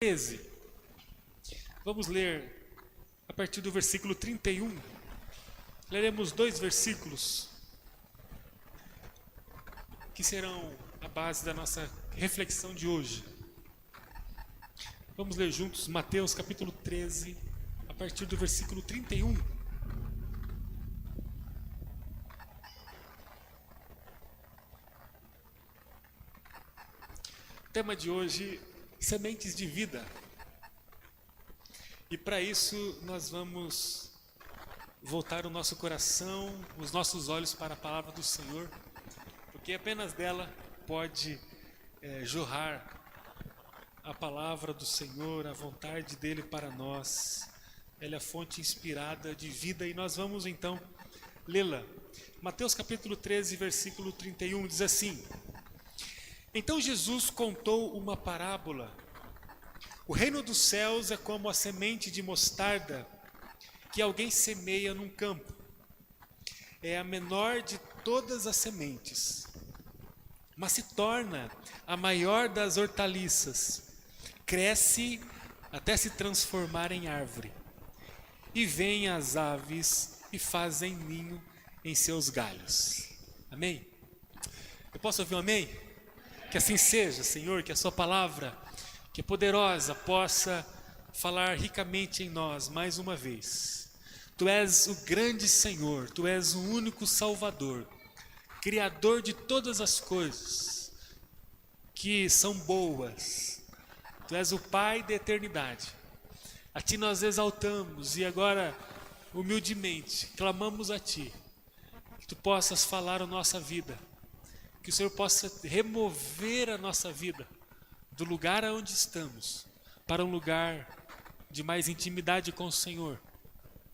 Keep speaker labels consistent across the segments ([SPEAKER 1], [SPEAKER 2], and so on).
[SPEAKER 1] 13. Vamos ler a partir do versículo 31. Leremos 2 versículos que serão a base da nossa reflexão de hoje. Vamos ler juntos Mateus capítulo 13, a partir do versículo 31. O tema de hoje: sementes de vida. E para isso nós vamos voltar o nosso coração, os nossos olhos para a palavra do Senhor, porque apenas dela pode jorrar a palavra do Senhor, a vontade dele para nós. Ela é a fonte inspirada de vida e nós vamos então lê-la. Mateus capítulo 13, versículo 31 diz assim: Então Jesus contou uma parábola. O reino dos céus é como a semente de mostarda que alguém semeia num campo. É a menor de todas as sementes, mas se torna a maior das hortaliças. Cresce até se transformar em árvore. E vêm as aves e fazem ninho em seus galhos. Amém? Eu posso ouvir um amém? Que assim seja, Senhor, que a sua palavra, que é poderosa, possa falar ricamente em nós mais uma vez. Tu és o grande Senhor, Tu és o único Salvador, Criador de todas as coisas que são boas. Tu és o Pai da eternidade. A Ti nós exaltamos e agora, humildemente, clamamos a Ti, que Tu possas falar a nossa vida, que o Senhor possa remover a nossa vida do lugar onde estamos para um lugar de mais intimidade com o Senhor,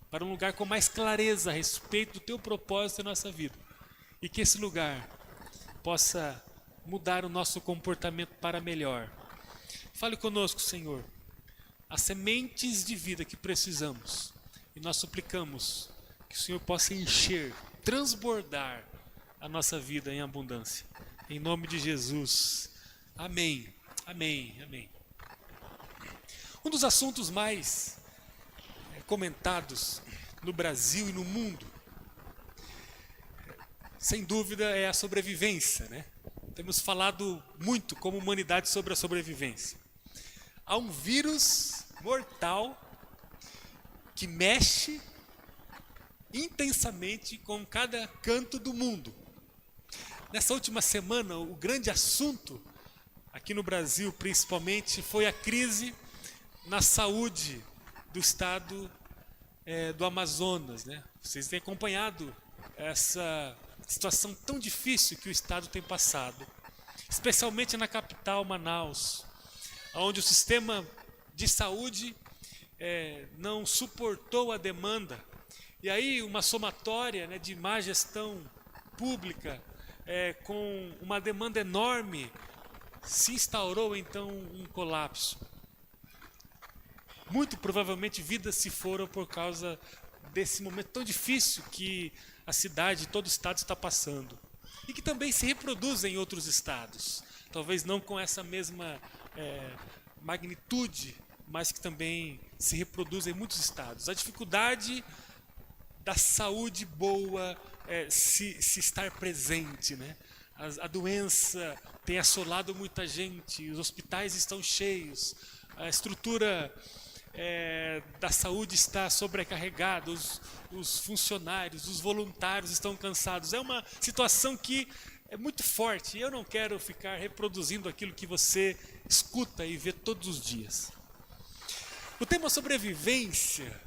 [SPEAKER 1] para um lugar com mais clareza a respeito do Teu propósito em nossa vida, e que esse lugar possa mudar o nosso comportamento para melhor. Fale conosco, Senhor, as sementes de vida que precisamos, e nós suplicamos que o Senhor possa encher, transbordar a nossa vida em abundância. Em nome de Jesus. Amém. Amém. Amém. Um dos assuntos mais comentados no Brasil e no mundo, sem dúvida, é a sobrevivência, né? Temos falado muito como humanidade sobre a sobrevivência. Há um vírus mortal que mexe intensamente com cada canto do mundo. Nessa última semana, o grande assunto, aqui no Brasil principalmente, foi a crise na saúde do estado do Amazonas, né? Vocês têm acompanhado essa situação tão difícil que o estado tem passado, especialmente na capital, Manaus, onde o sistema de saúde não suportou a demanda. E aí uma somatória, né, de má gestão pública, com uma demanda enorme, se instaurou então um colapso. Muito provavelmente vidas se foram por causa desse momento tão difícil que a cidade, todo o estado está passando. E que também se reproduz em outros estados. Talvez não com essa mesma magnitude, mas que também se reproduz em muitos estados. A dificuldade da saúde boa se estar presente, né? A doença tem assolado muita gente, os hospitais estão cheios, a estrutura da saúde está sobrecarregada, os funcionários, os voluntários estão cansados. É uma situação que é muito forte e eu não quero ficar reproduzindo aquilo que você escuta e vê todos os dias. O tema sobrevivência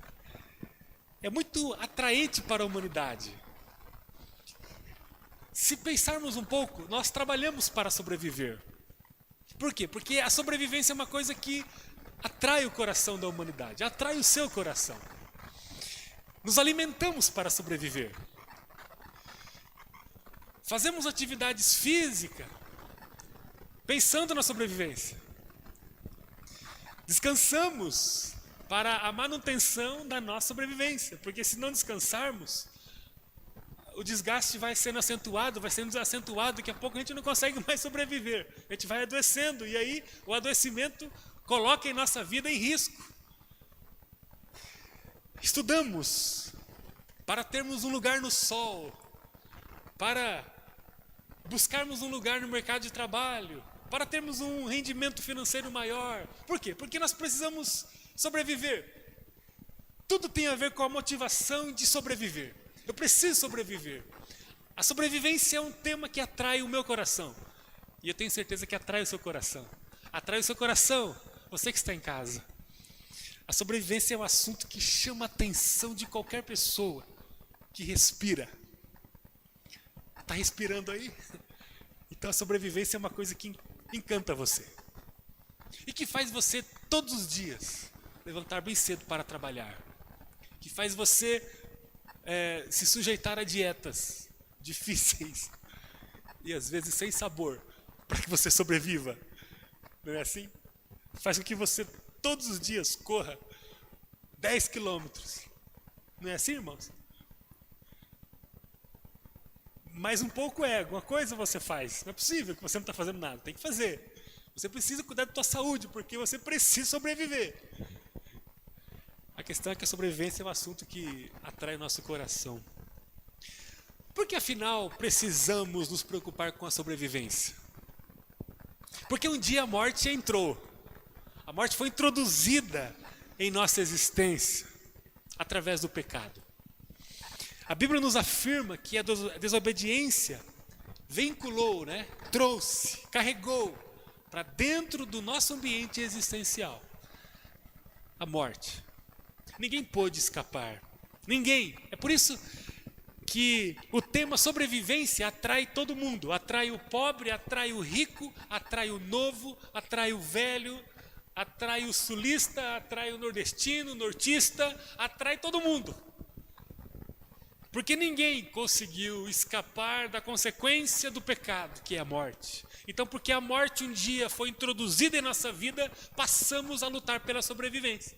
[SPEAKER 1] é muito atraente para a humanidade. Se pensarmos um pouco, nós trabalhamos para sobreviver. Por quê? Porque a sobrevivência é uma coisa que atrai o coração da humanidade, atrai o seu coração. Nos alimentamos para sobreviver. Fazemos atividades físicas pensando na sobrevivência. Descansamos para a manutenção da nossa sobrevivência, porque se não descansarmos, o desgaste vai sendo acentuado, daqui a pouco a gente não consegue mais sobreviver, a gente vai adoecendo, e aí o adoecimento coloquem nossa vida em risco. Estudamos para termos um lugar no sol, para buscarmos um lugar no mercado de trabalho, para termos um rendimento financeiro maior. Por quê? Porque nós precisamos sobreviver. Tudo tem a ver com a motivação de sobreviver. Eu preciso sobreviver. A sobrevivência é um tema que atrai o meu coração. E eu tenho certeza que atrai o seu coração. Atrai o seu coração, você que está em casa. A sobrevivência é um assunto que chama a atenção de qualquer pessoa que respira. Está respirando aí? Então a sobrevivência é uma coisa que encanta você. E que faz você todos os dias levantar bem cedo para trabalhar. Que faz você se sujeitar a dietas difíceis e às vezes sem sabor, para que você sobreviva. Não é assim? Faz com que você todos os dias corra 10 quilômetros. Não é assim, irmãos? Mais um pouco é, alguma coisa você faz. Não é possível que você não está fazendo nada, tem que fazer. Você precisa cuidar da sua saúde, porque você precisa sobreviver. A questão é que a sobrevivência é um assunto que atrai o nosso coração. Por que afinal precisamos nos preocupar com a sobrevivência? Porque um dia a morte entrou. A morte foi introduzida em nossa existência através do pecado. A Bíblia nos afirma que a desobediência vinculou, trouxe, carregou para dentro do nosso ambiente existencial a morte. Ninguém pôde escapar. Ninguém. É por isso que o tema sobrevivência atrai todo mundo. Atrai o pobre, atrai o rico, atrai o novo, atrai o velho, atrai o sulista, atrai o nordestino, o nortista, atrai todo mundo. Porque ninguém conseguiu escapar da consequência do pecado, que é a morte. Então, porque a morte um dia foi introduzida em nossa vida, passamos a lutar pela sobrevivência.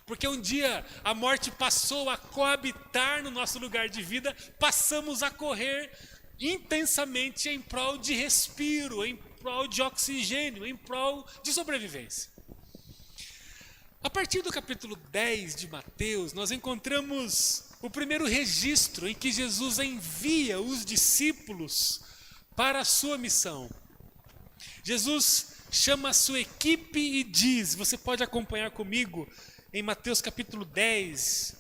[SPEAKER 1] Porque um dia a morte passou a coabitar no nosso lugar de vida, passamos a correr intensamente em prol de respiro, em prol de oxigênio, em prol de sobrevivência. A partir do capítulo 10 de Mateus, nós encontramos o primeiro registro em que Jesus envia os discípulos para a sua missão. Jesus chama a sua equipe e diz, você pode acompanhar comigo em Mateus capítulo 10,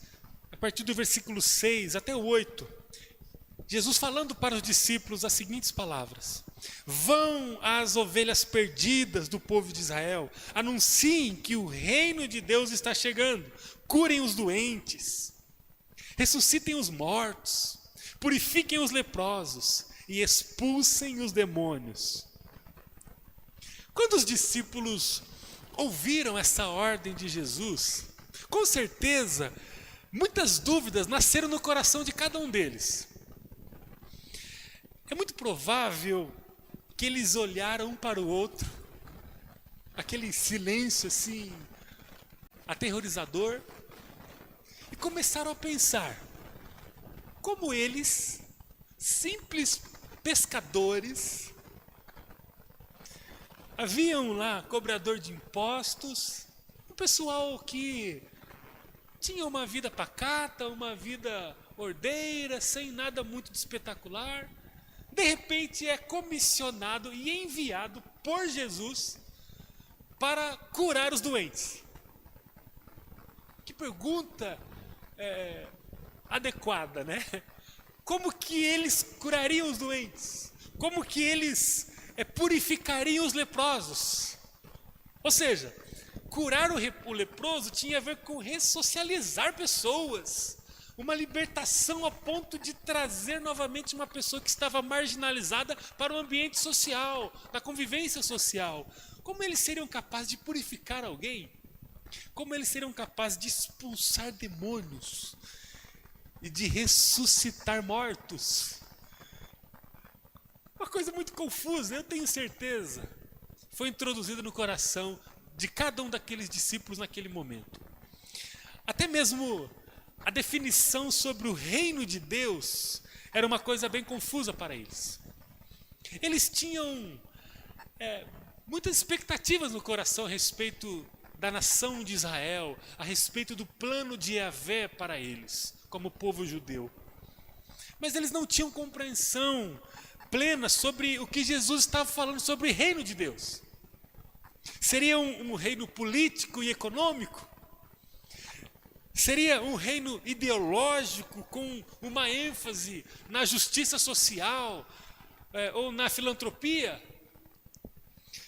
[SPEAKER 1] a partir do versículo 6 até o 8. Jesus falando para os discípulos as seguintes palavras: vão às ovelhas perdidas do povo de Israel, anunciem que o reino de Deus está chegando, curem os doentes, ressuscitem os mortos, purifiquem os leprosos e expulsem os demônios. Quando os discípulos ouviram essa ordem de Jesus, com certeza, muitas dúvidas nasceram no coração de cada um deles. É muito provável que eles olharam um para o outro, aquele silêncio assim, aterrorizador, e começaram a pensar, como eles, simples pescadores, haviam lá cobrador de impostos, um pessoal que tinha uma vida pacata, uma vida ordeira, sem nada muito de espetacular, de repente é comissionado e enviado por Jesus para curar os doentes. Que pergunta adequada, né? Como que eles curariam os doentes? Como que eles purificariam os leprosos? Ou seja, curar o leproso tinha a ver com ressocializar pessoas, uma libertação a ponto de trazer novamente uma pessoa que estava marginalizada para o ambiente social, da convivência social. Como eles seriam capazes de purificar alguém? Como eles seriam capazes de expulsar demônios e de ressuscitar mortos? Uma coisa muito confusa, eu tenho certeza, foi introduzida no coração de cada um daqueles discípulos naquele momento. Até mesmo a definição sobre o reino de Deus era uma coisa bem confusa para eles. Eles tinham muitas expectativas no coração a respeito da nação de Israel, a respeito do plano de Yahvé para eles, como povo judeu. Mas eles não tinham compreensão plena sobre o que Jesus estava falando sobre o reino de Deus. Seria um reino político e econômico? Seria um reino ideológico com uma ênfase na justiça social ou na filantropia?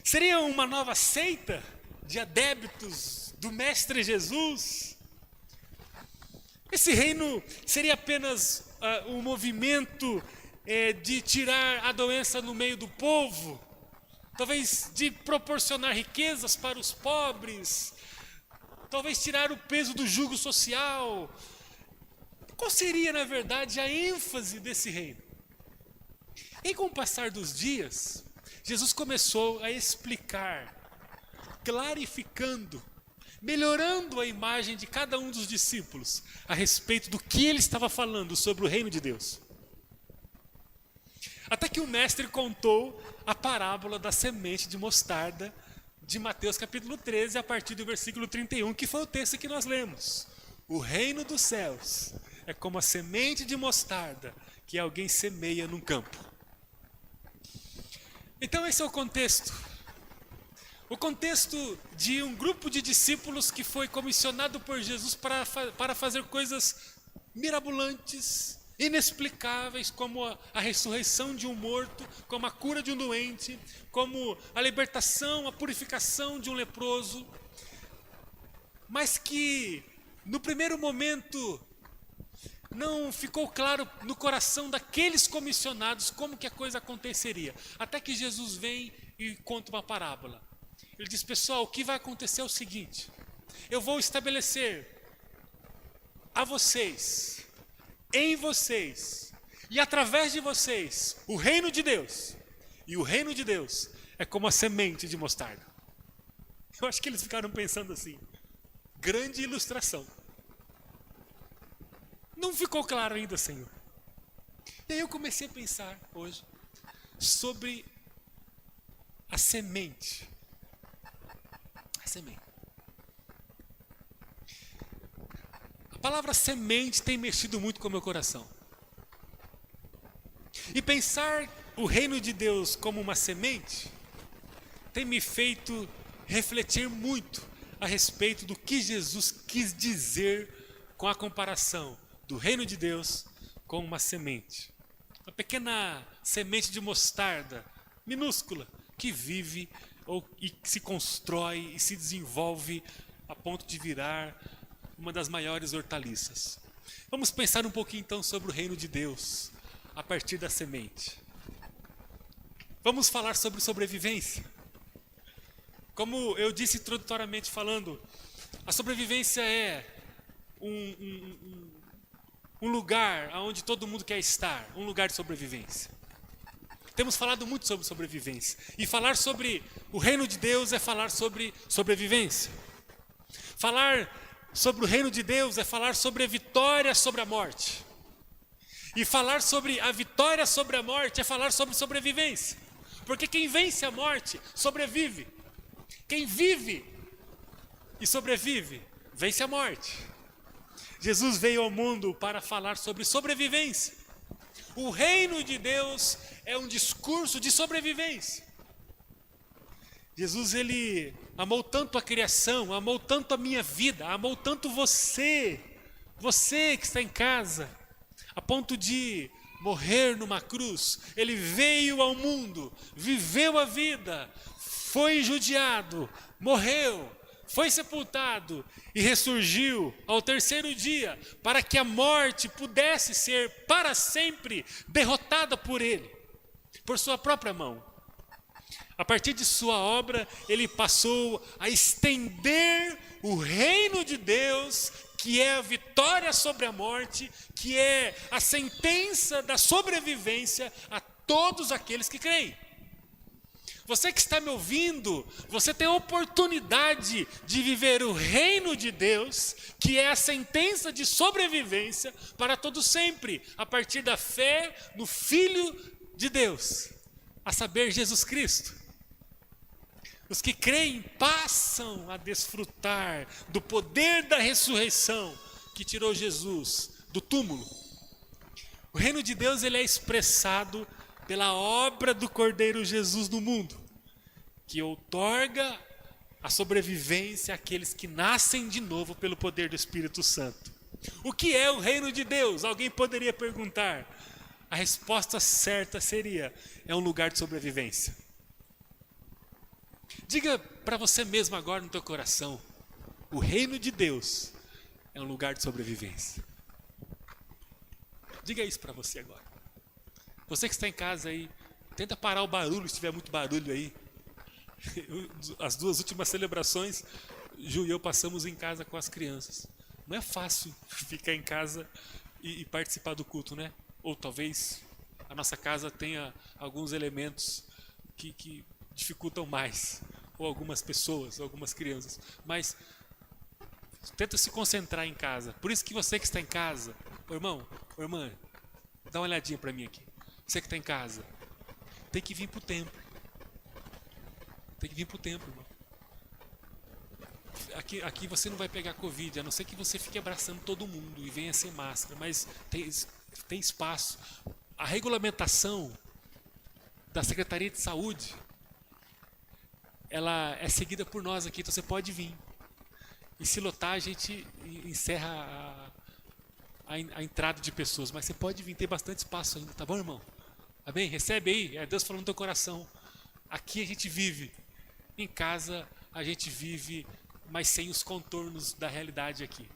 [SPEAKER 1] Seria uma nova seita de adeptos do Mestre Jesus? Esse reino seria apenas um movimento de tirar a doença no meio do povo? Talvez de proporcionar riquezas para os pobres? Talvez tirar o peso do jugo social? Qual seria, na verdade, a ênfase desse reino? E com o passar dos dias, Jesus começou a explicar, clarificando, melhorando a imagem de cada um dos discípulos a respeito do que ele estava falando sobre o reino de Deus. Até que o mestre contou a parábola da semente de mostarda de Mateus capítulo 13, a partir do versículo 31, que foi o texto que nós lemos. O reino dos céus é como a semente de mostarda que alguém semeia num campo. Então esse é o contexto. O contexto de um grupo de discípulos que foi comissionado por Jesus para fazer coisas mirabolantes, inexplicáveis, como a ressurreição de um morto, como a cura de um doente, como a libertação, a purificação de um leproso, mas que no primeiro momento não ficou claro no coração daqueles comissionados como que a coisa aconteceria, até que Jesus vem e conta uma parábola. Ele diz: pessoal, o que vai acontecer é o seguinte: eu vou estabelecer a vocês, em vocês e através de vocês o reino de Deus. E o reino de Deus é como a semente de mostarda. Eu acho que eles ficaram pensando assim. Grande ilustração. Não ficou claro ainda, Senhor. E aí eu comecei a pensar hoje sobre a semente. A semente. A palavra semente tem mexido muito com o meu coração. E pensar o reino de Deus como uma semente tem me feito refletir muito a respeito do que Jesus quis dizer com a comparação do reino de Deus com uma semente. Uma pequena semente de mostarda, minúscula, que vive e se constrói e se desenvolve a ponto de virar uma das maiores hortaliças. Vamos pensar um pouquinho então sobre o reino de Deus a partir da semente. Vamos falar sobre sobrevivência. Como eu disse introdutoriamente falando, a sobrevivência é um lugar onde todo mundo quer estar, um lugar de sobrevivência. Temos falado muito sobre sobrevivência. E falar sobre o reino de Deus é falar sobre sobrevivência. Falar sobre o reino de Deus é falar sobre a vitória sobre a morte. E falar sobre a vitória sobre a morte é falar sobre sobrevivência. Porque quem vence a morte sobrevive. Quem vive e sobrevive, vence a morte. Jesus veio ao mundo para falar sobre sobrevivência. O reino de Deus é um discurso de sobrevivência. Jesus, ele amou tanto a criação, amou tanto a minha vida, amou tanto você que está em casa, a ponto de morrer numa cruz. Ele veio ao mundo, viveu a vida, foi judiado, morreu, foi sepultado e ressurgiu ao terceiro dia para que a morte pudesse ser para sempre derrotada por ele, por sua própria mão. A partir de sua obra, ele passou a estender o reino de Deus, que é a vitória sobre a morte, que é a sentença da sobrevivência a todos aqueles que creem. Você que está me ouvindo, você tem a oportunidade de viver o reino de Deus, que é a sentença de sobrevivência para todo sempre, a partir da fé no Filho de Deus, a saber, Jesus Cristo. Os que creem passam a desfrutar do poder da ressurreição que tirou Jesus do túmulo. O reino de Deus ele é expressado pela obra do Cordeiro Jesus no mundo, que outorga a sobrevivência àqueles que nascem de novo pelo poder do Espírito Santo. O que é o reino de Deus? Alguém poderia perguntar. A resposta certa seria: é um lugar de sobrevivência. Diga para você mesmo agora no teu coração: o reino de Deus é um lugar de sobrevivência. Diga isso para você agora. Você que está em casa aí, tenta parar o barulho, se tiver muito barulho aí. As 2 últimas celebrações, Ju e eu passamos em casa com as crianças. Não é fácil ficar em casa e participar do culto, né? Ou talvez a nossa casa tenha alguns elementos que dificultam mais. Ou algumas pessoas, ou algumas crianças. Mas tenta se concentrar em casa. Por isso que você que está em casa, ô irmão, ô irmã, dá uma olhadinha para mim aqui. Você que está em casa, tem que vir para o templo. Tem que vir para o templo, irmão. Aqui você não vai pegar Covid, a não ser que você fique abraçando todo mundo e venha sem máscara, mas tem espaço. A regulamentação da Secretaria de Saúde, ela é seguida por nós aqui, então você pode vir. E se lotar, a gente encerra a entrada de pessoas, mas você pode vir, tem bastante espaço ainda, tá bom, irmão? Amém? Recebe aí, é Deus falando no teu coração. Aqui a gente vive, em casa a gente vive, mas sem os contornos da realidade aqui.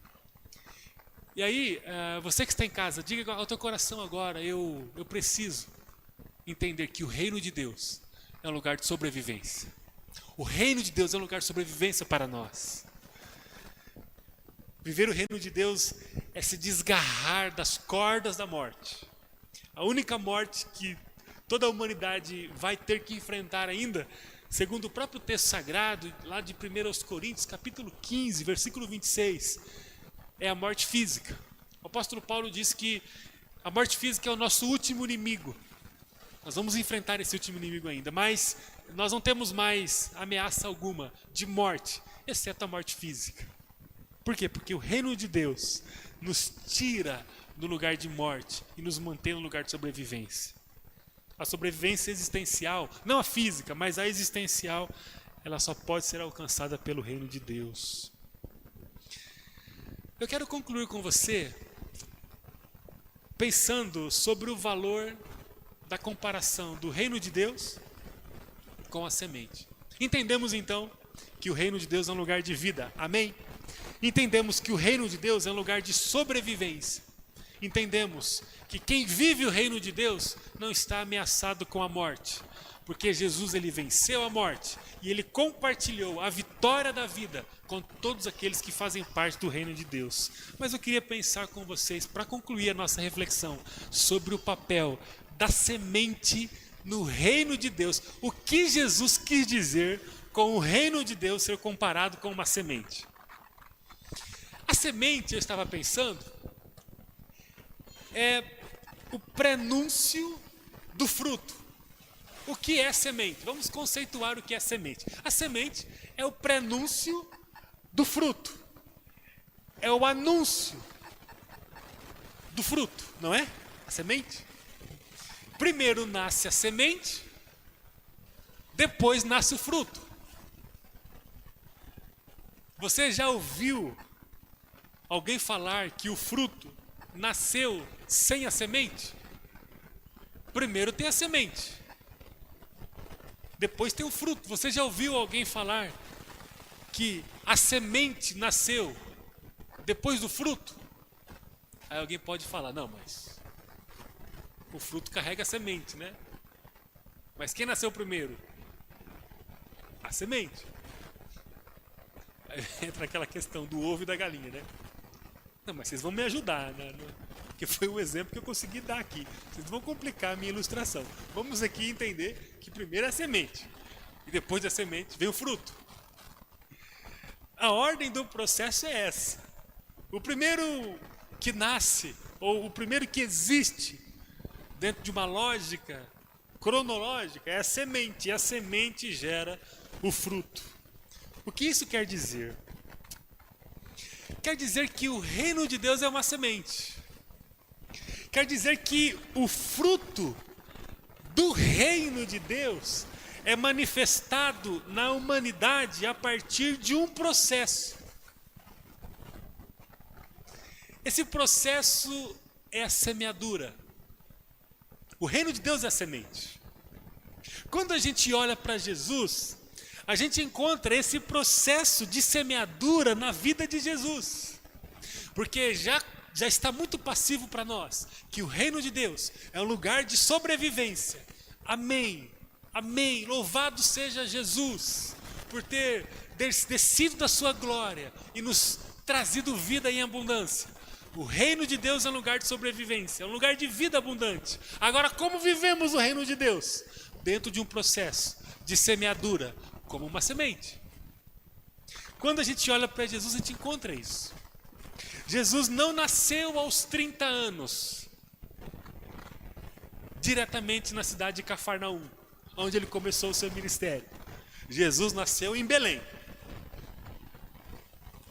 [SPEAKER 1] E aí, você que está em casa, diga ao teu coração agora: eu preciso entender que o reino de Deus é um lugar de sobrevivência. O reino de Deus é um lugar de sobrevivência para nós. Viver o reino de Deus é se desgarrar das cordas da morte. A única morte que toda a humanidade vai ter que enfrentar ainda, segundo o próprio texto sagrado, lá de 1 Coríntios, capítulo 15, versículo 26, é a morte física. O apóstolo Paulo diz que a morte física é o nosso último inimigo. Nós vamos enfrentar esse último inimigo ainda, mas nós não temos mais ameaça alguma de morte, exceto a morte física. Por quê? Porque o reino de Deus nos tira do lugar de morte e nos mantém no lugar de sobrevivência. A sobrevivência existencial, não a física, mas a existencial, ela só pode ser alcançada pelo reino de Deus. Eu quero concluir com você pensando sobre o valor da comparação do reino de Deus com a semente. Entendemos então que o reino de Deus é um lugar de vida. Amém? Entendemos que o reino de Deus é um lugar de sobrevivência. Entendemos que quem vive o reino de Deus não está ameaçado com a morte, porque Jesus ele venceu a morte e ele compartilhou a vitória da vida com todos aqueles que fazem parte do reino de Deus. Mas eu queria pensar com vocês, para concluir a nossa reflexão, sobre o papel da semente no reino de Deus. O que Jesus quis dizer com o reino de Deus ser comparado com uma semente? A semente, eu estava pensando, é o prenúncio do fruto. O que é semente? Vamos conceituar o que é semente. A semente é o prenúncio do fruto. É o anúncio do fruto, não é? A semente. Primeiro nasce a semente, depois nasce o fruto. Você já ouviu alguém falar que o fruto nasceu sem a semente? Primeiro tem a semente, depois tem o fruto. Você já ouviu alguém falar que a semente nasceu depois do fruto? Aí alguém pode falar: não, mas o fruto carrega a semente, né? Mas quem nasceu primeiro? A semente. Aí entra aquela questão do ovo e da galinha, né? Não, mas vocês vão me ajudar, né? Porque foi o exemplo que eu consegui dar aqui. Vocês vão complicar a minha ilustração. Vamos aqui entender que primeiro é a semente. E depois da semente vem o fruto. A ordem do processo é essa. O primeiro que nasce, ou o primeiro que existe, dentro de uma lógica cronológica, é a semente. E a semente gera o fruto. O que isso quer dizer? Quer dizer que o reino de Deus é uma semente. Quer dizer que o fruto do reino de Deus é manifestado na humanidade a partir de um processo. Esse processo é a semeadura. O reino de Deus é a semente. Quando a gente olha para Jesus, a gente encontra esse processo de semeadura na vida de Jesus. Porque já está muito passivo para nós que o reino de Deus é um lugar de sobrevivência. Amém. Amém. Louvado seja Jesus por ter descido da sua glória e nos trazido vida em abundância. O reino de Deus é um lugar de sobrevivência, é um lugar de vida abundante. Agora, como vivemos o reino de Deus? Dentro de um processo de semeadura, como uma semente. Quando a gente olha para Jesus, a gente encontra isso. Jesus não nasceu aos 30 anos, diretamente na cidade de Cafarnaum, onde ele começou o seu ministério. Jesus nasceu em Belém,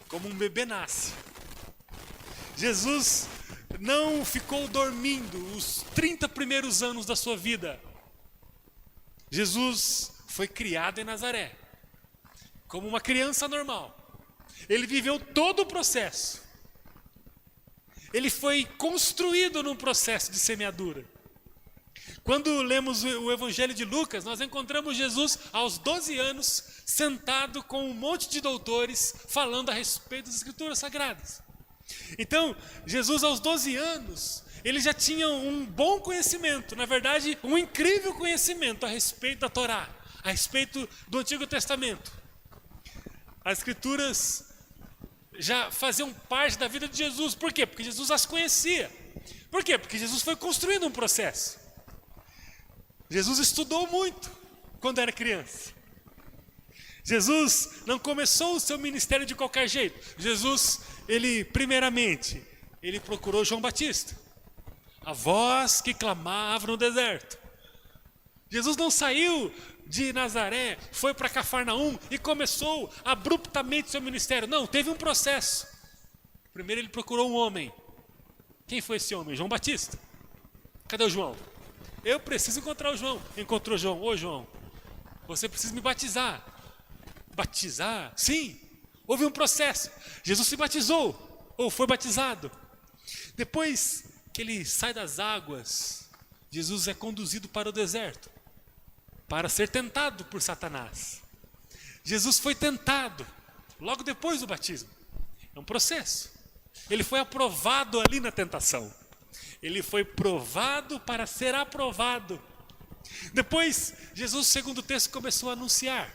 [SPEAKER 1] como um bebê nasce. Jesus não ficou dormindo os 30 primeiros anos da sua vida. Jesus foi criado em Nazaré, como uma criança normal. Ele viveu todo o processo. Ele foi construído num processo de semeadura. Quando lemos o Evangelho de Lucas, nós encontramos Jesus aos 12 anos, sentado com um monte de doutores, falando a respeito das Escrituras Sagradas. Então, Jesus aos 12 anos, ele já tinha um bom conhecimento, na verdade, um incrível conhecimento a respeito da Torá, a respeito do Antigo Testamento. As Escrituras já faziam parte da vida de Jesus. Por quê? Porque Jesus as conhecia. Por quê? Porque Jesus foi construindo um processo. Jesus estudou muito quando era criança. Jesus não começou o seu ministério de qualquer jeito. Jesus, primeiramente, ele procurou João Batista, a voz que clamava no deserto. Jesus não saiu de Nazaré, foi para Cafarnaum e começou abruptamente seu ministério. Não, teve um processo. Primeiro ele procurou um homem. Quem foi esse homem? João Batista. Cadê o João? Eu preciso encontrar o João. Encontrou João. Ô João, você precisa me batizar. Batizar? Sim. Houve um processo. Jesus se batizou, ou foi batizado. Depois que ele sai das águas, Jesus é conduzido para o deserto, para ser tentado por Satanás. Jesus foi tentado logo depois do batismo. É um processo. Ele foi aprovado ali na tentação. Ele foi provado para ser aprovado. Depois, Jesus, segundo o texto, começou a anunciar.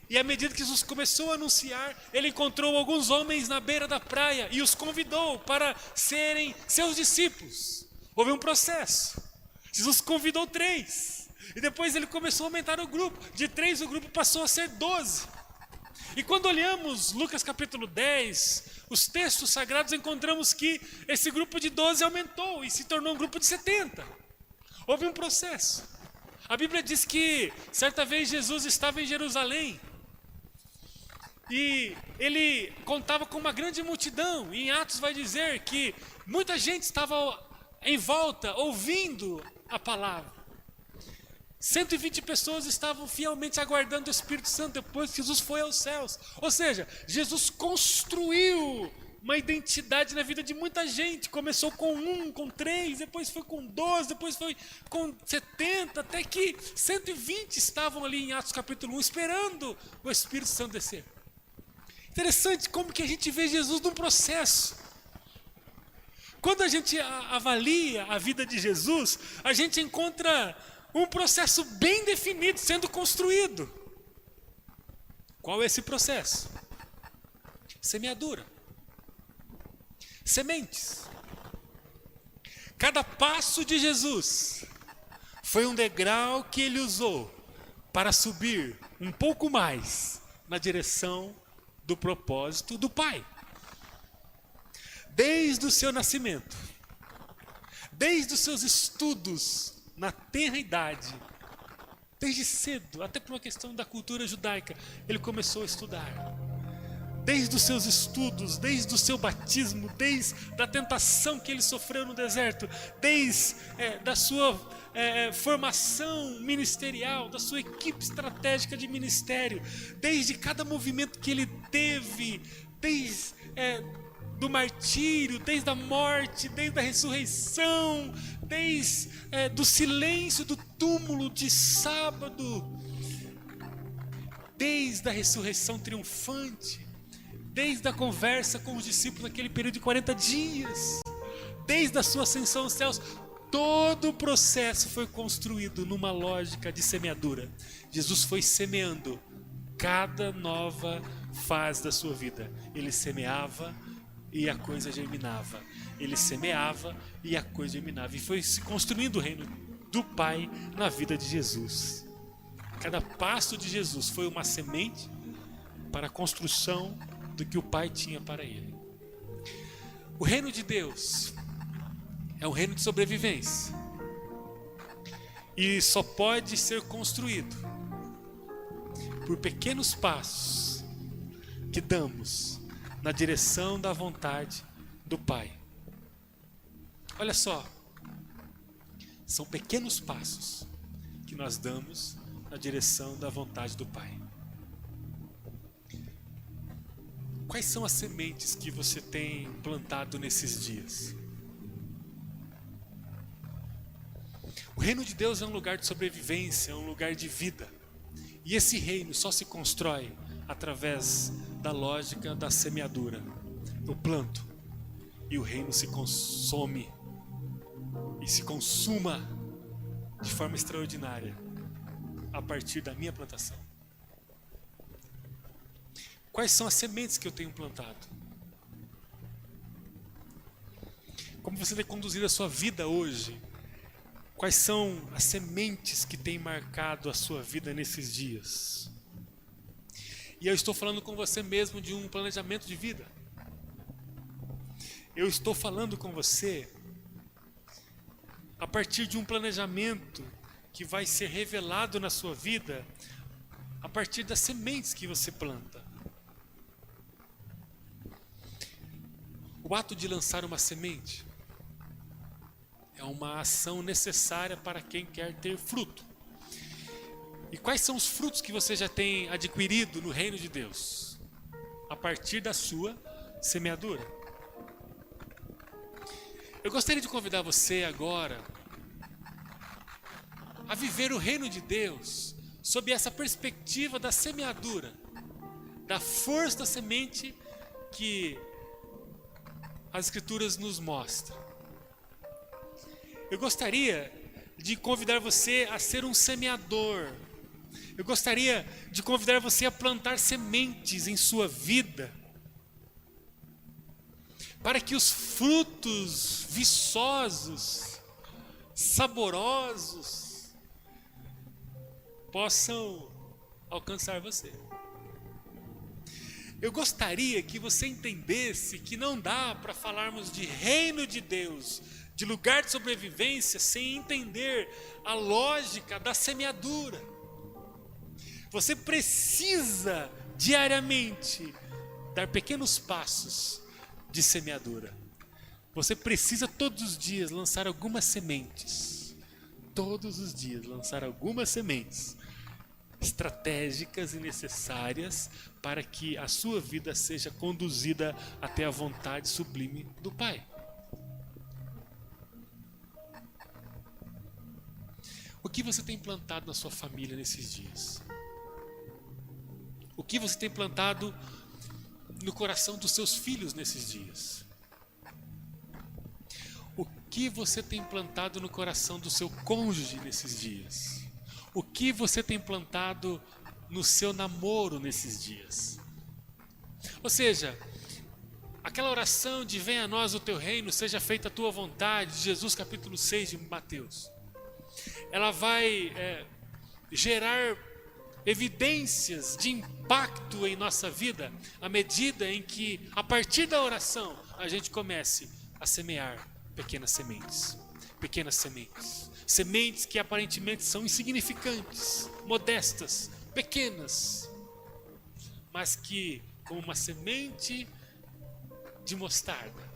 [SPEAKER 1] E à medida que Jesus começou a anunciar, ele encontrou alguns homens na beira da praia e os convidou para serem seus discípulos. Houve um processo. Jesus convidou 3. E depois ele começou a aumentar o grupo. De 3 o grupo passou a ser 12. E quando olhamos Lucas capítulo 10, os textos sagrados, encontramos que esse grupo de 12 aumentou e se tornou um grupo de 70. Houve um processo. A Bíblia diz que certa vez Jesus estava em Jerusalém e ele contava com uma grande multidão. E em Atos vai dizer que muita gente estava em volta ouvindo a palavra. 120 pessoas estavam fielmente aguardando o Espírito Santo depois que Jesus foi aos céus. Ou seja, Jesus construiu uma identidade na vida de muita gente. Começou com 1, com 3, depois foi com 12, depois foi com 70, até que 120 estavam ali em Atos capítulo 1, esperando o Espírito Santo descer. Interessante como que a gente vê Jesus num processo. Quando a gente avalia a vida de Jesus, a gente encontra um processo bem definido sendo construído. Qual é esse processo? Semeadura. Sementes. Cada passo de Jesus foi um degrau que ele usou para subir um pouco mais na direção do propósito do Pai. Desde o seu nascimento, desde os seus estudos na tenra idade, Desde cedo, até por uma questão da cultura judaica, ele começou a estudar. Desde os seus estudos, desde o seu batismo, desde a tentação que ele sofreu no deserto, desde da sua formação ministerial, da sua equipe estratégica de ministério, desde cada movimento que ele teve, desde do martírio, desde a morte, desde a ressurreição, desde do silêncio do túmulo de sábado, desde a ressurreição triunfante, desde a conversa com os discípulos naquele período de 40 dias, desde a sua ascensão aos céus, todo o processo foi construído numa lógica de semeadura. Jesus foi semeando cada nova fase da sua vida. Ele semeava e a coisa germinava. Ele semeava e a coisa germinava. E foi se construindo o reino do Pai na vida de Jesus. Cada passo de Jesus foi uma semente para a construção do que o Pai tinha para ele. O reino de Deus é um reino de sobrevivência. E só pode ser construído por pequenos passos que damos na direção da vontade do Pai. Olha só, são pequenos passos que nós damos na direção da vontade do Pai. Quais são as sementes que você tem plantado nesses dias? O reino de Deus é um lugar de sobrevivência, é um lugar de vida. E esse reino só se constrói através da lógica da semeadura. Eu planto e o reino se consome e se consuma de forma extraordinária a partir da minha plantação. Quais são as sementes que eu tenho plantado? Como você tem conduzido a sua vida hoje? Quais são as sementes que têm marcado a sua vida nesses dias? E eu estou falando com você mesmo de um planejamento de vida. Eu estou falando com você a partir de um planejamento que vai ser revelado na sua vida a partir das sementes que você planta. O ato de lançar uma semente é uma ação necessária para quem quer ter fruto. E quais são os frutos que você já tem adquirido no reino de Deus? A partir da sua semeadura. Eu gostaria de convidar você agora a viver o reino de Deus sob essa perspectiva da semeadura, da força da semente que as Escrituras nos mostram. Eu gostaria de convidar você a ser um semeador. Eu gostaria de convidar você a plantar sementes em sua vida, para que os frutos viçosos, saborosos, possam alcançar você. Eu gostaria que você entendesse que não dá para falarmos de reino de Deus, de lugar de sobrevivência, sem entender a lógica da semeadura. Você precisa diariamente dar pequenos passos de semeadura. Você precisa todos os dias lançar algumas sementes. Todos os dias lançar algumas sementes estratégicas e necessárias para que a sua vida seja conduzida até a vontade sublime do Pai. O que você tem plantado na sua família nesses dias? O que você tem plantado no coração dos seus filhos nesses dias? O que você tem plantado no coração do seu cônjuge nesses dias? O que você tem plantado no seu namoro nesses dias? Ou seja, aquela oração de venha a nós o teu reino, seja feita a tua vontade, de Jesus capítulo 6 de Mateus, ela vai gerar evidências de impacto em nossa vida à medida em que, a partir da oração, a gente comece a semear pequenas sementes, pequenas sementes, Sementes que aparentemente são insignificantes, modestas, pequenas, mas que, como uma semente de mostarda,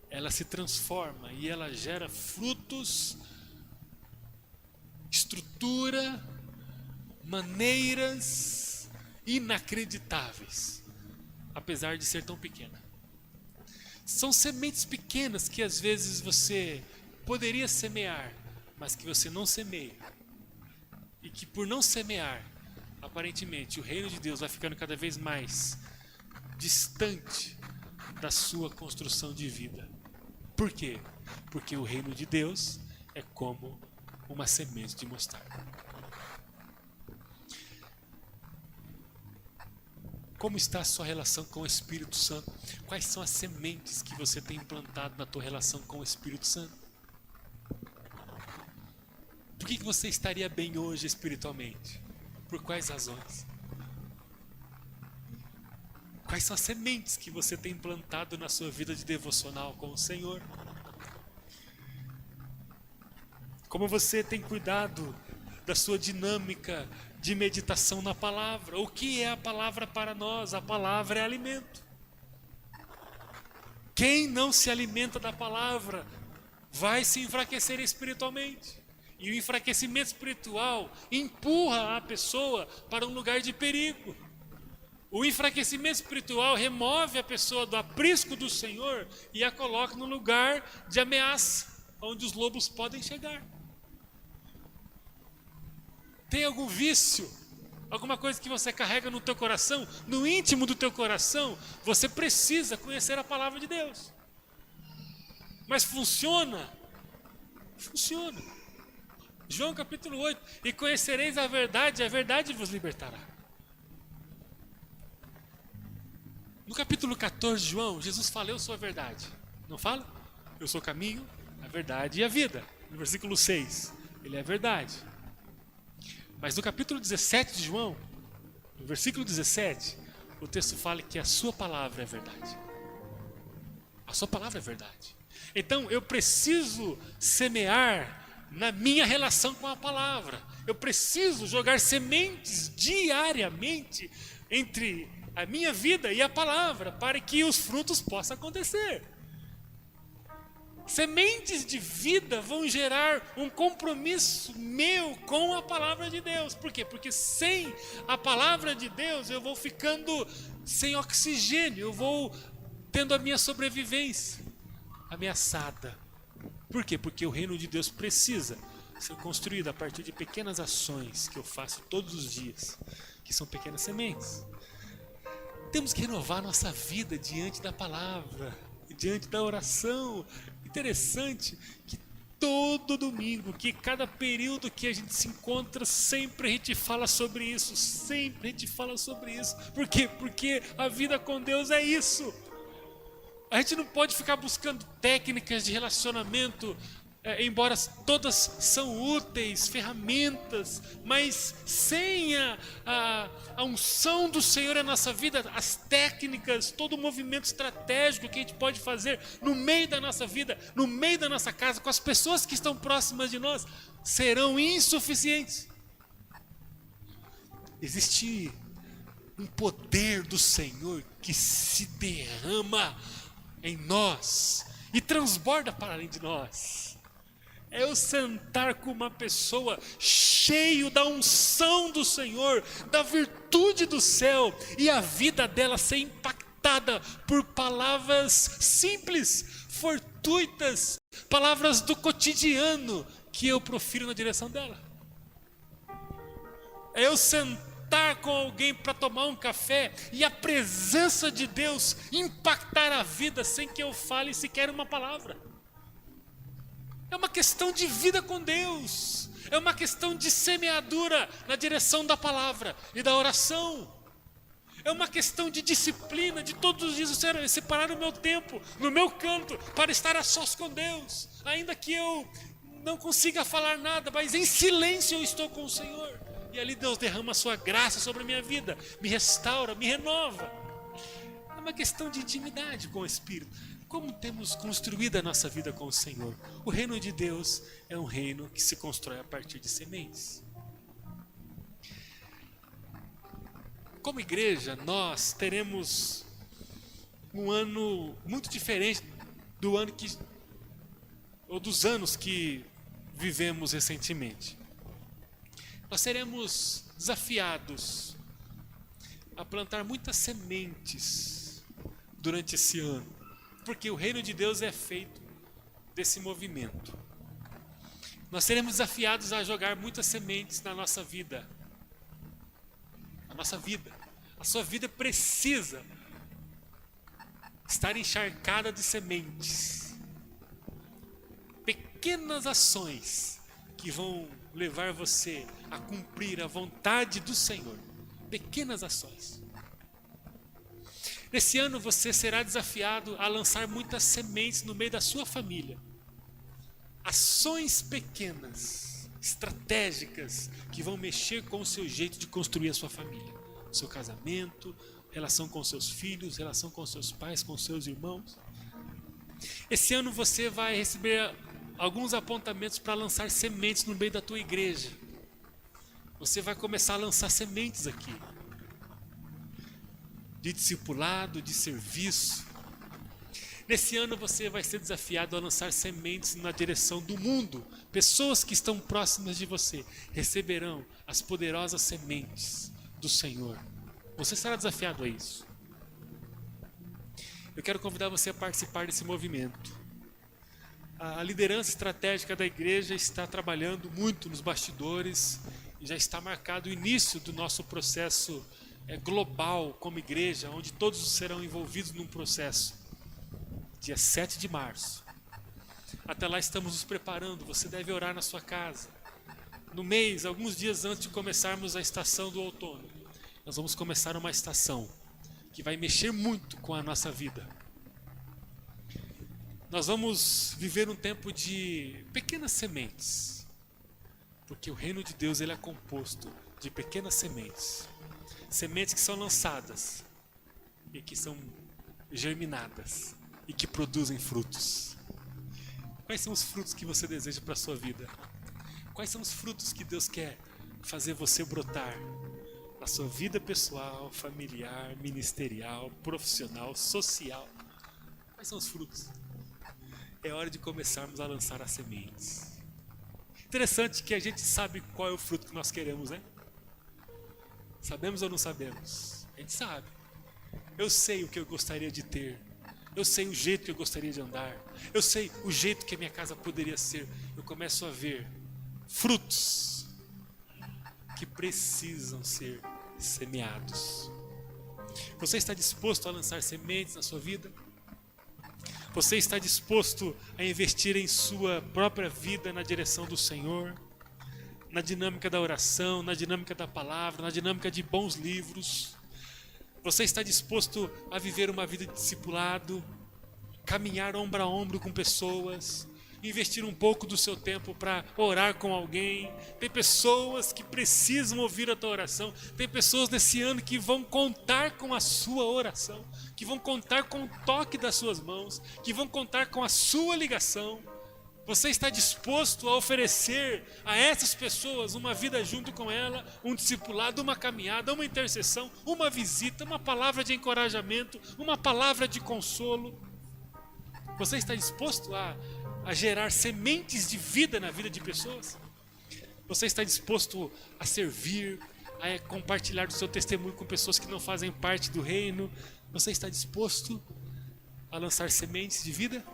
[SPEAKER 1] ela se transforma e ela gera frutos, estrutura, maneiras inacreditáveis, apesar de ser tão pequena. São sementes pequenas que às vezes você poderia semear, mas que você não semeia. E que por não semear, aparentemente o reino de Deus vai ficando cada vez mais distante da sua construção de vida. Por quê? Porque o reino de Deus é como uma semente de mostarda. Como está a sua relação com o Espírito Santo? Quais são as sementes que você tem implantado na tua relação com o Espírito Santo? Por que você estaria bem hoje espiritualmente? Por quais razões? Quais são as sementes que você tem implantado na sua vida de devocional com o Senhor? Como você tem cuidado da sua dinâmica de meditação na palavra? O que é a palavra para nós? A palavra é alimento. Quem não se alimenta da palavra vai se enfraquecer espiritualmente. E o enfraquecimento espiritual empurra a pessoa para um lugar de perigo. O enfraquecimento espiritual remove a pessoa do aprisco do Senhor e a coloca no lugar de ameaça, onde os lobos podem chegar. Tem algum vício, alguma coisa que você carrega no teu coração, no íntimo do teu coração, você precisa conhecer a palavra de Deus. Mas funciona? Funciona. João capítulo 8, e conhecereis a verdade vos libertará. No capítulo 14 de João, Jesus fala, eu sou a verdade. Não fala? Eu sou o caminho, a verdade e a vida. No versículo 6, ele é a verdade. Mas no capítulo 17 de João, no versículo 17, o texto fala que a sua palavra é verdade. A sua palavra é verdade. Então eu preciso semear na minha relação com a palavra. Eu preciso jogar sementes diariamente entre a minha vida e a palavra, para que os frutos possam acontecer. Sementes de vida vão gerar um compromisso meu com a palavra de Deus. Por quê? Porque sem a palavra de Deus eu vou ficando sem oxigênio, eu vou tendo a minha sobrevivência ameaçada. Por quê? Porque o reino de Deus precisa ser construído a partir de pequenas ações que eu faço todos os dias, que são pequenas sementes. Temos que renovar nossa vida diante da palavra, diante da oração. Interessante que todo domingo, que cada período que a gente se encontra, sempre a gente fala sobre isso, sempre a gente fala sobre isso. Por quê? Porque a vida com Deus é isso. A gente não pode ficar buscando técnicas de relacionamento, embora todas são úteis, ferramentas, mas sem a unção do Senhor na nossa vida, as técnicas, todo o movimento estratégico que a gente pode fazer no meio da nossa vida, no meio da nossa casa, com as pessoas que estão próximas de nós, serão insuficientes. Existe um poder do Senhor que se derrama em nós e transborda para além de nós. É eu sentar com uma pessoa cheio da unção do Senhor, da virtude do céu, e a vida dela ser impactada por palavras simples, fortuitas, palavras do cotidiano que eu profiro na direção dela. É eu sentar com alguém para tomar um café e a presença de Deus impactar a vida sem que eu fale sequer uma palavra. É uma questão de vida com Deus. É uma questão de semeadura na direção da palavra e da oração. É uma questão de disciplina, de todos os dias separar o meu tempo, no meu canto, para estar a sós com Deus. Ainda que eu não consiga falar nada, mas em silêncio eu estou com o Senhor. E ali Deus derrama a sua graça sobre a minha vida, me restaura, me renova. É uma questão de intimidade com o Espírito. Como temos construído a nossa vida com o Senhor? O reino de Deus é um reino que se constrói a partir de sementes. Como igreja, nós teremos um ano muito diferente do ano ou dos anos que vivemos recentemente. Nós seremos desafiados a plantar muitas sementes durante esse ano, porque o reino de Deus é feito desse movimento. Nós seremos desafiados a jogar muitas sementes na nossa vida. A nossa vida. A sua vida precisa estar encharcada de sementes. Pequenas ações que vão levar você a cumprir a vontade do Senhor. Pequenas ações. Nesse ano você será desafiado a lançar muitas sementes no meio da sua família. Ações pequenas, estratégicas, que vão mexer com o seu jeito de construir a sua família. Seu casamento, relação com seus filhos, relação com seus pais, com seus irmãos. Esse ano você vai receber alguns apontamentos para lançar sementes no meio da tua igreja. Você vai começar a lançar sementes aqui. De discipulado, de serviço. Nesse ano você vai ser desafiado a lançar sementes na direção do mundo. Pessoas que estão próximas de você receberão as poderosas sementes do Senhor. Você será desafiado a isso. Eu quero convidar você a participar desse movimento. A liderança estratégica da igreja está trabalhando muito nos bastidores e já está marcado o início do nosso processo global como igreja, onde todos serão envolvidos num processo. Dia 7 de março. Até lá estamos nos preparando. Você deve orar na sua casa. No mês, alguns dias antes de começarmos a estação do outono, nós vamos começar uma estação que vai mexer muito com a nossa vida. Nós vamos viver um tempo de pequenas sementes, porque o reino de Deus ele é composto de pequenas sementes. Sementes que são lançadas e que são germinadas e que produzem frutos. Quais são os frutos que você deseja para a sua vida? Quais são os frutos que Deus quer fazer você brotar na sua vida pessoal, familiar, ministerial, profissional, social? Quais são os frutos? É hora de começarmos a lançar as sementes. Interessante que a gente sabe qual é o fruto que nós queremos, né? Sabemos ou não sabemos? A gente sabe. Eu sei o que eu gostaria de ter. Eu sei o jeito que eu gostaria de andar. Eu sei o jeito que a minha casa poderia ser. Eu começo a ver frutos que precisam ser semeados. Você está disposto a lançar sementes na sua vida? Você está disposto a investir em sua própria vida na direção do Senhor? Na dinâmica da oração, na dinâmica da palavra, na dinâmica de bons livros? Você está disposto a viver uma vida de discipulado, caminhar ombro a ombro com pessoas, investir um pouco do seu tempo para orar com alguém? Tem pessoas que precisam ouvir a tua oração. Tem pessoas nesse ano que vão contar com a sua oração, que vão contar com o toque das suas mãos, que vão contar com a sua ligação. Você está disposto a oferecer a essas pessoas uma vida junto com ela, um discipulado, uma caminhada, uma intercessão, uma visita, uma palavra de encorajamento, uma palavra de consolo? Você está disposto a gerar sementes de vida na vida de pessoas? Você está disposto a servir, a compartilhar do seu testemunho com pessoas que não fazem parte do reino? Você está disposto a lançar sementes de vida?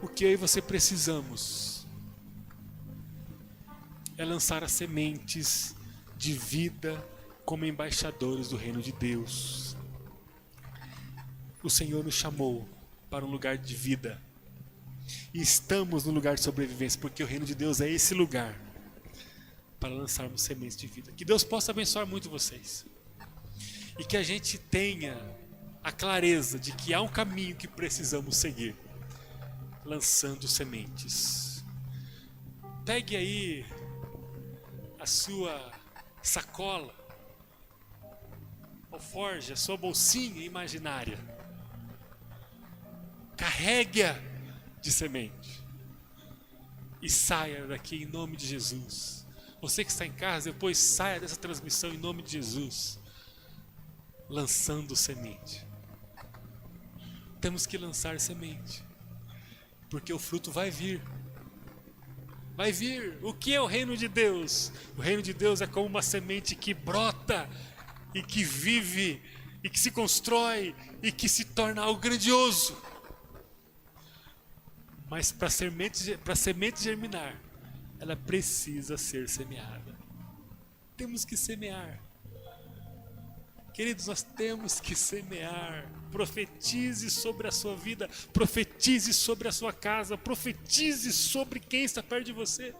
[SPEAKER 1] O que eu e você precisamos é lançar as sementes de vida como embaixadores do reino de Deus. O Senhor nos chamou para um lugar de vida. E estamos no lugar de sobrevivência, porque o reino de Deus é esse lugar para lançarmos sementes de vida. Que Deus possa abençoar muito vocês. E que a gente tenha a clareza de que há um caminho que precisamos seguir, lançando sementes. Pegue aí a sua sacola, alforje, a sua bolsinha imaginária carregue-a de semente e saia daqui em nome de Jesus. Você que está em casa, depois saia dessa transmissão em nome de Jesus, lançando semente. Temos que lançar semente, porque o fruto vai vir. Vai vir. O que é o reino de Deus? O reino de Deus é como uma semente que brota e que vive e que se constrói e que se torna algo grandioso. Mas para a semente germinar, ela precisa ser semeada. Temos que semear. Queridos, nós temos que semear. Profetize sobre a sua vida, profetize sobre a sua casa, profetize sobre quem está perto de você,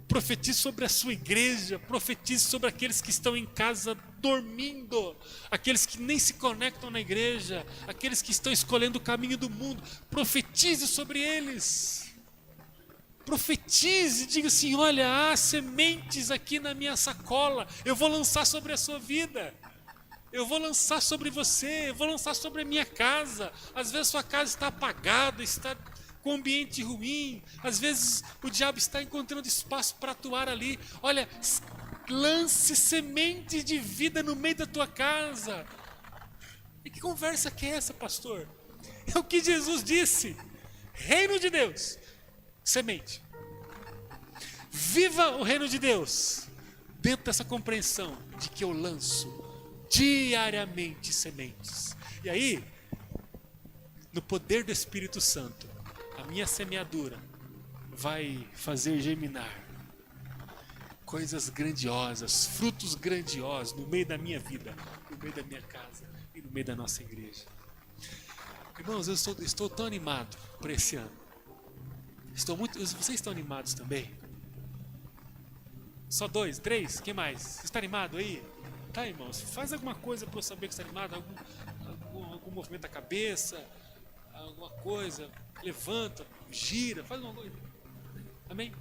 [SPEAKER 1] profetize sobre a sua igreja, profetize sobre aqueles que estão em casa dormindo, aqueles que nem se conectam na igreja, aqueles que estão escolhendo o caminho do mundo. Profetize sobre eles. Profetize, diga assim: olha, há sementes aqui na minha sacola, eu vou lançar sobre a sua vida. Eu vou lançar sobre você, eu vou lançar sobre a minha casa. Às vezes sua casa está apagada, está com um ambiente ruim. Às vezes o diabo está encontrando espaço para atuar ali. Olha, lance sementes de vida no meio da tua casa. E que conversa que é essa, pastor? É o que Jesus disse. Reino de Deus, semente. Viva o reino de Deus dentro dessa compreensão de que eu lanço diariamente sementes. E aí, no poder do Espírito Santo, a minha semeadura vai fazer germinar coisas grandiosas, frutos grandiosos no meio da minha vida, no meio da minha casa e no meio da nossa igreja. Irmãos, eu estou tão animado por esse ano. Vocês estão animados também? Só 2, 3? Quem mais? Você está animado aí? Tá, irmãos, faz alguma coisa para eu saber que você está animado, algum movimento da cabeça, alguma coisa, levanta, gira, faz alguma coisa. Amém?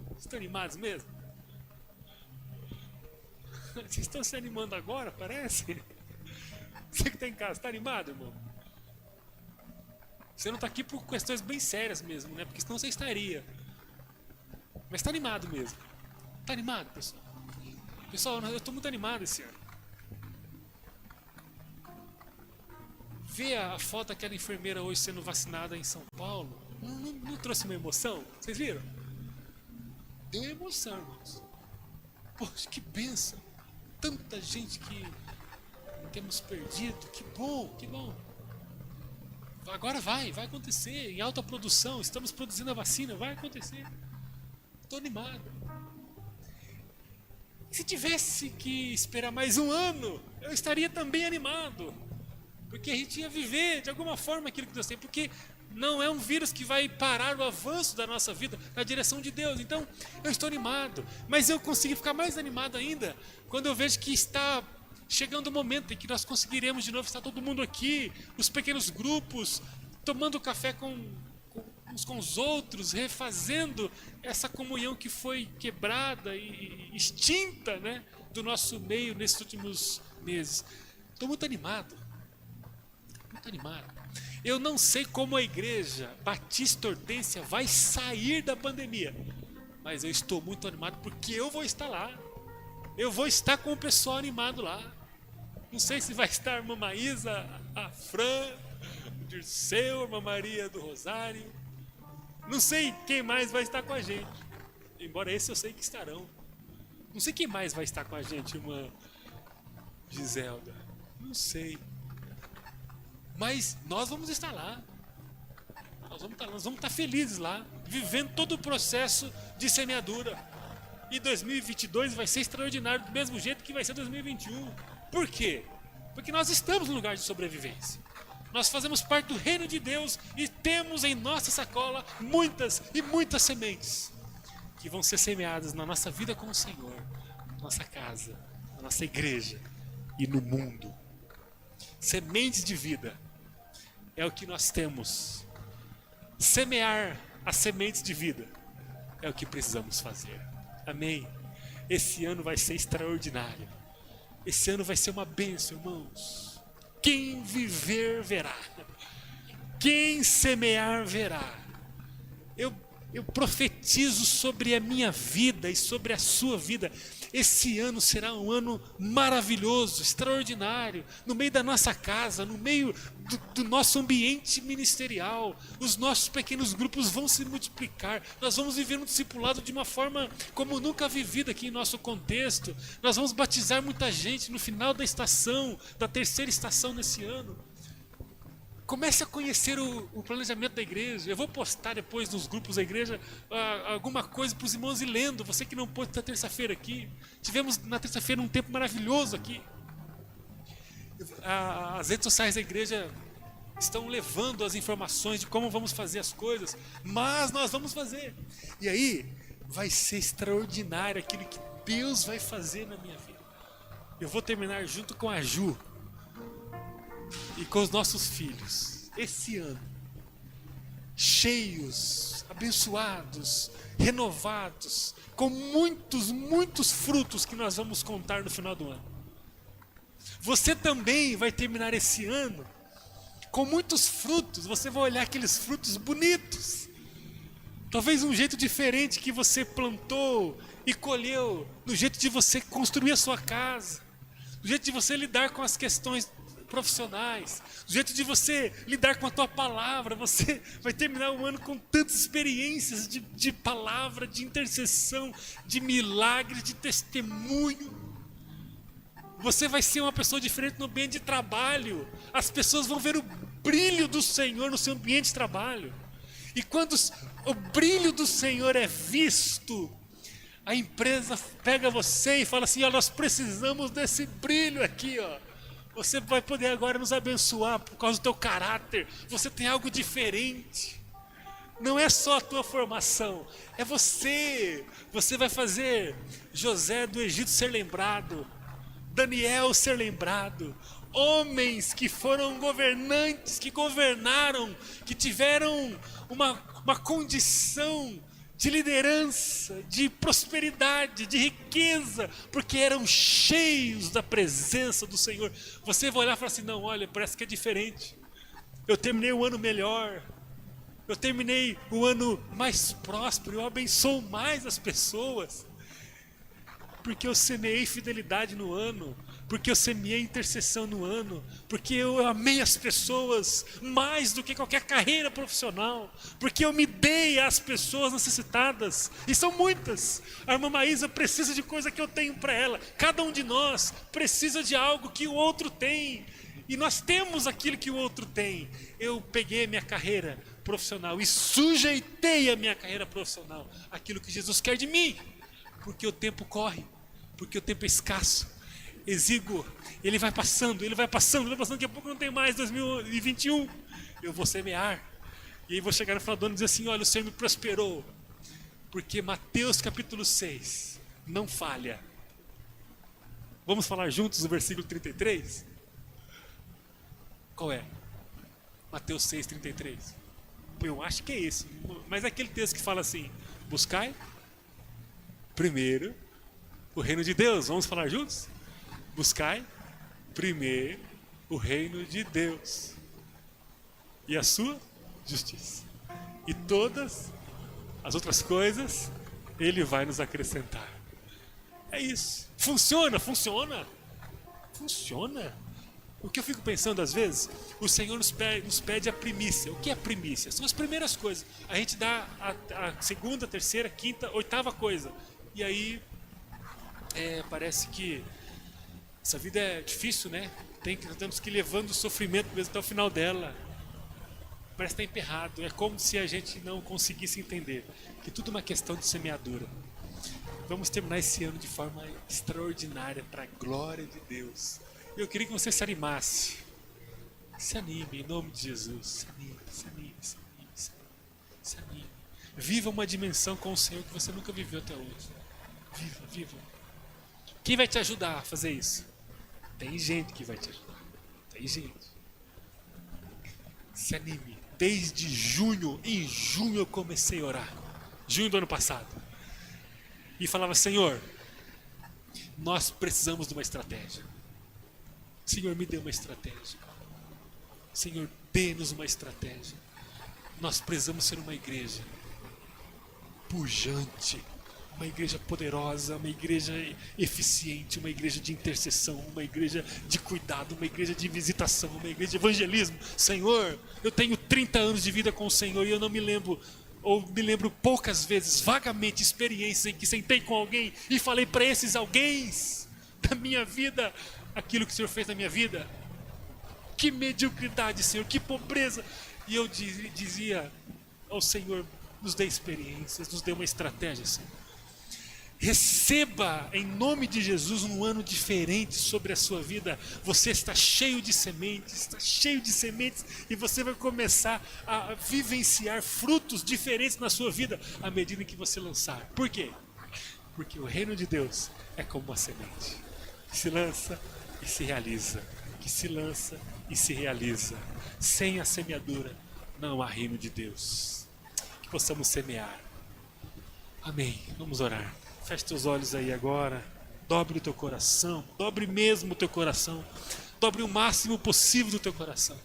[SPEAKER 1] Vocês estão animados mesmo? Vocês estão se animando agora, parece? Você que está em casa, está animado, irmão? Você não está aqui por questões bem sérias mesmo, né? Porque senão você estaria. Mas está animado mesmo. Está animado, pessoal? Pessoal, eu estou muito animado esse ano. Ver a foto daquela enfermeira hoje sendo vacinada em São Paulo não trouxe uma emoção? Vocês viram? Deu emoção, irmãos. Poxa, que bênção. Tanta gente que temos perdido. Que bom, que bom. Agora vai acontecer. Em alta produção, estamos produzindo a vacina, vai acontecer. Estou animado. Se tivesse que esperar mais um ano, eu estaria também animado. Porque a gente ia viver de alguma forma aquilo que Deus tem. Porque não é um vírus que vai parar o avanço da nossa vida na direção de Deus. Então, eu estou animado. Mas eu consigo ficar mais animado ainda quando eu vejo que está chegando o momento em que nós conseguiremos de novo estar todo mundo aqui, os pequenos grupos, tomando café uns com os outros, refazendo essa comunhão que foi quebrada e extinta, né, do nosso meio nesses últimos meses. Estou muito animado. Muito animado. Eu não sei como a igreja Batista Hortência vai sair da pandemia, mas eu estou muito animado porque eu vou estar lá. Eu vou estar com o pessoal animado lá. Não sei se vai estar a irmã Maísa, a Fran, o Dirceu, a irmã Maria do Rosário. Não sei quem mais vai estar com a gente. Embora esse eu sei que estarão. Não sei quem mais vai estar com a gente, irmã Giselda. Não sei. Mas nós vamos estar lá. Nós vamos estar felizes lá, vivendo todo o processo de semeadura. E 2022 vai ser extraordinário, do mesmo jeito que vai ser 2021. Por quê? Porque nós estamos no lugar de sobrevivência. Nós fazemos parte do reino de Deus e temos em nossa sacola muitas e muitas sementes que vão ser semeadas na nossa vida com o Senhor, na nossa casa, na nossa igreja e no mundo. Sementes de vida é o que nós temos. Semear as sementes de vida é o que precisamos fazer. Amém? Esse ano vai ser extraordinário. Esse ano vai ser uma bênção, irmãos. quem viver verá. Quem semear verá. Eu profetizo sobre a minha vida e sobre a sua vida. Esse ano será um ano maravilhoso, extraordinário, no meio da nossa casa, no meio do nosso ambiente ministerial. Os nossos pequenos grupos vão se multiplicar. Nós vamos viver um discipulado de uma forma como nunca vivida aqui em nosso contexto. Nós vamos batizar muita gente no final da estação, da terceira estação nesse ano. Comece a conhecer o planejamento da igreja. Eu vou postar depois nos grupos da igreja alguma coisa para os irmãos ir lendo. Você que não pôde estar terça-feira aqui. Tivemos na terça-feira um tempo maravilhoso aqui. As redes sociais da igreja estão levando as informações de como vamos fazer as coisas. Mas nós vamos fazer. E aí vai ser extraordinário aquilo que Deus vai fazer na minha vida. Eu vou terminar junto com a Ju e com os nossos filhos, esse ano, cheios, abençoados, renovados, com muitos frutos que nós vamos contar no final do ano. Você também vai terminar esse ano com muitos frutos. Você vai olhar aqueles frutos bonitos, talvez um jeito diferente que você plantou e colheu, no jeito de você construir a sua casa, no jeito de você lidar com as questões profissionais, do jeito de você lidar com a tua palavra. Você vai terminar o ano com tantas experiências de palavra, de intercessão, de milagre, de testemunho. Você vai ser uma pessoa diferente no ambiente de trabalho. As pessoas vão ver o brilho do Senhor no seu ambiente de trabalho. E quando o brilho do Senhor é visto, a empresa pega você e fala assim: ó, nós precisamos desse brilho aqui, ó. Você vai poder agora nos abençoar por causa do teu caráter. Você tem algo diferente. Não é só a tua formação, é você. Você vai fazer José do Egito ser lembrado, Daniel ser lembrado. Homens que foram governantes, que governaram, que tiveram uma condição de liderança, de prosperidade, de riqueza, porque eram cheios da presença do Senhor. Você vai olhar e falar assim: não, olha, parece que é diferente. Eu terminei o ano melhor, eu terminei o ano mais próspero, eu abençoo mais as pessoas, porque eu semeei fidelidade no ano, porque eu semeei intercessão no ano, porque eu amei as pessoas mais do que qualquer carreira profissional, porque eu me dei às pessoas necessitadas, e são muitas. A irmã Maísa precisa de coisa que eu tenho para ela. Cada um de nós precisa de algo que o outro tem, e nós temos aquilo que o outro tem. Eu peguei a minha carreira profissional e sujeitei a minha carreira profissional àquilo que Jesus quer de mim, porque o tempo corre, porque o tempo é escasso, exíguo, ele vai passando, daqui a pouco não tem mais 2021, eu vou semear, e aí vou chegar no final do ano e dizer assim: olha, o Senhor me prosperou, porque Mateus capítulo 6 não falha. Vamos falar juntos o versículo 33? Qual é? Mateus 6, 33. Eu acho que é esse, mas é aquele texto que fala assim: buscai primeiro o reino de Deus. Vamos falar juntos? Buscai primeiro o reino de Deus e a sua justiça, e todas as outras coisas Ele vai nos acrescentar. É isso. Funciona? O que eu fico pensando às vezes, o Senhor nos pede a primícia. O que é primícia? São as primeiras coisas. A gente dá a segunda, terceira, quinta, oitava coisa, e aí parece que essa vida é difícil, né? Temos que ir levando o sofrimento mesmo até o final dela. Parece que está emperrado. É como se a gente não conseguisse entender que tudo é uma questão de semeadura. Vamos terminar esse ano de forma extraordinária para a glória de Deus. Eu queria que você se animasse. Se anime, em nome de Jesus. Se anime. Viva uma dimensão com o Senhor que você nunca viveu até hoje. Viva. Quem vai te ajudar a fazer isso? Tem gente que vai te ajudar. Tem gente. Se anime. Desde junho, em junho eu comecei a orar. Junho do ano passado. E falava: Senhor, nós precisamos de uma estratégia. Senhor, me dê uma estratégia. Senhor, dê-nos uma estratégia. Nós precisamos ser uma igreja pujante, uma igreja poderosa, uma igreja eficiente, uma igreja de intercessão, uma igreja de cuidado, uma igreja de visitação, uma igreja de evangelismo. Senhor, eu tenho 30 anos de vida com o Senhor e eu não me lembro, ou me lembro poucas vezes, vagamente, experiências em que sentei com alguém e falei para esses alguém da minha vida aquilo que o Senhor fez na minha vida. Que mediocridade, Senhor, que pobreza. E eu dizia ao Senhor, nos dê experiências, nos dê uma estratégia, Senhor. Receba em nome de Jesus um ano diferente sobre a sua vida. Você está cheio de sementes, e você vai começar a vivenciar frutos diferentes na sua vida à medida que você lançar. Por quê? Porque o reino de Deus é como uma semente que se lança e se realiza, que se lança e se realiza. Sem a semeadura não há reino de Deus. Que possamos semear. Amém. Vamos orar. Feche teus olhos aí agora. Dobre o teu coração. Dobre mesmo o teu coração. Dobre o máximo possível do teu coração.